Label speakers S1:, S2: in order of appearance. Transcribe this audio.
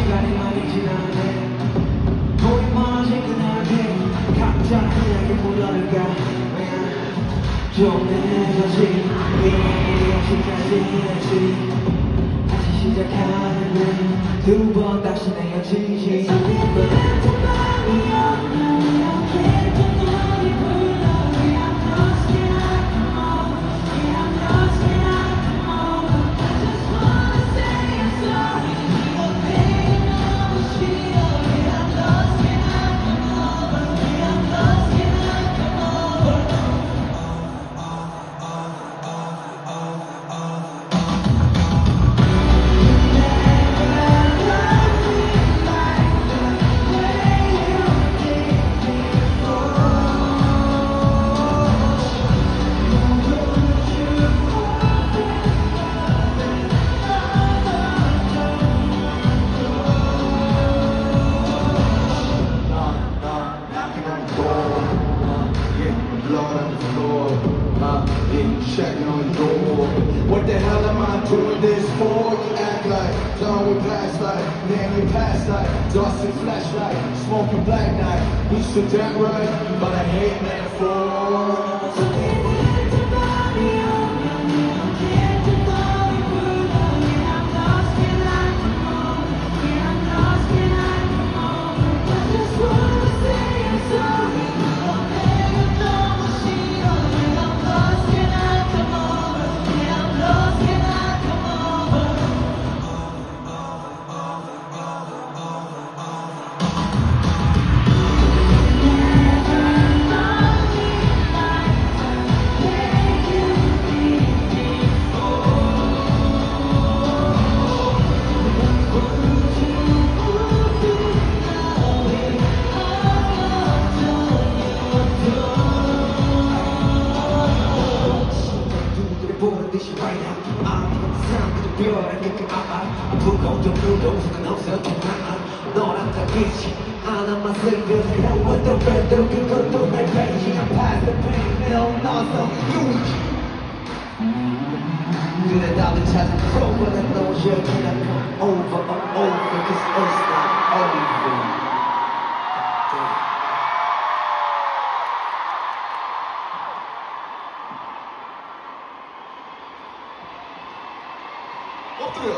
S1: 시간이 많이 지나네 고리마진 그날에 각자 그에게 불러를까 좀 늦어지 시간이 다시 시작하는 두 번 다시 내어지지
S2: Checking on the door. What the hell am I doing this for? You act like done with past life, man, you past life, dust and flashlight, smoking black night. We stood that right, but I hate metaphors. Right now, I'm sound to the pure and make it up. Look on the windows and I'm searching out. Not on the beach, I'm my fingers. And with the red, looking good to my page. I'm past the pain, no, not so huge. Do the double test, over the nose, you're gonna come over, cause it's not over.
S3: 엎드려